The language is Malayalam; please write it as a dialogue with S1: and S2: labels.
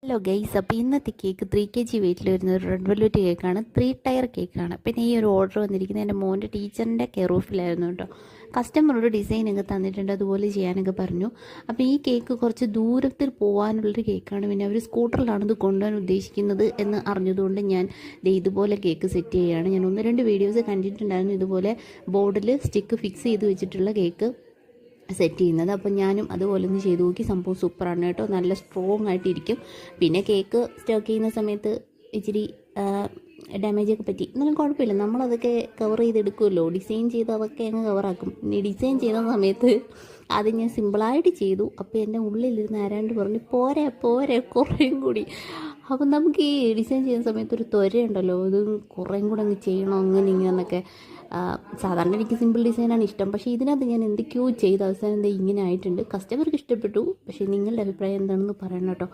S1: ഹലോ ഗൈസ്, അപ്പോൾ ഇന്നത്തെ കേക്ക് 3 kg വെയിറ്റിൽ വരുന്ന ഒരു റെഡ് വെൽവെറ്റ് കേക്കാണ്. 3 ടയർ കേക്കാണ്. പിന്നെ ഈ ഒരു ഓർഡർ വന്നിരിക്കുന്നത് എൻ്റെ മോൻ്റെ ടീച്ചറിൻ്റെ കെയർ ഓഫിലായിരുന്നു കേട്ടോ. കസ്റ്റമറോട് ഡിസൈനൊക്കെ തന്നിട്ടുണ്ട്, അതുപോലെ ചെയ്യാനൊക്കെ പറഞ്ഞു. അപ്പോൾ ഈ കേക്ക് കുറച്ച് ദൂരത്തിൽ പോകാനുള്ളൊരു കേക്കാണ്. പിന്നെ അവർ സ്കൂട്ടറിലാണ് ഇത് കൊണ്ടുപോകാൻ ഉദ്ദേശിക്കുന്നത് എന്ന് അറിഞ്ഞതുകൊണ്ട് ഞാൻ ഇതുപോലെ കേക്ക് സെറ്റ് ചെയ്യുകയാണ്. ഞാൻ 1-2 വീഡിയോസ് കണ്ടിട്ടുണ്ടായിരുന്നു ഇതുപോലെ ബോർഡിൽ സ്റ്റിക്ക് ഫിക്സ് ചെയ്ത് വെച്ചിട്ടുള്ള കേക്ക് സെറ്റ് ചെയ്യുന്നത്. അപ്പോൾ ഞാനും അതുപോലെ ഒന്ന് ചെയ്ത് നോക്കി. സംഭവം സൂപ്പറാണ് കേട്ടോ, നല്ല സ്ട്രോങ് ആയിട്ടിരിക്കും. പിന്നെ കേക്ക് സ്റ്റോക്ക് ചെയ്യുന്ന സമയത്ത് ഇച്ചിരി ഡാമേജൊക്കെ പറ്റി, എന്നാലും കുഴപ്പമില്ല, നമ്മളതൊക്കെ കവർ ചെയ്തെടുക്കുമല്ലോ. ഡിസൈൻ ചെയ്ത് അതൊക്കെ അങ്ങ് കവറാക്കും. ഇനി ഡിസൈൻ ചെയ്യുന്ന സമയത്ത് അത് ഞാൻ സിമ്പിളായിട്ട് ചെയ്തു. അപ്പോൾ എൻ്റെ ഉള്ളിലിരുന്ന് ആരാണ്ട് പറഞ്ഞു പോരെ പോരെ കുറേയും കൂടി. അപ്പം നമുക്ക് ഈ ഡിസൈൻ ചെയ്യുന്ന സമയത്ത് ഒരു ത്വരയുണ്ടല്ലോ, ഇത് കുറേയും കൂടെ അങ്ങ് ചെയ്യണം അങ്ങനെ ഇങ്ങനെന്നൊക്കെ. സാധാരണ എനിക്ക് സിമ്പിൾ ഡിസൈനാണ് ഇഷ്ടം, പക്ഷേ ഇതിനകത്ത് ഞാൻ എന്തൊക്കെയോ ചെയ്ത് അവസാനം എന്താ ഇങ്ങനെ ആയിട്ടുണ്ട്. കസ്റ്റമർക്ക് ഇഷ്ടപ്പെട്ടു, പക്ഷേ നിങ്ങളുടെ അഭിപ്രായം എന്താണെന്ന് പറയണം കേട്ടോ.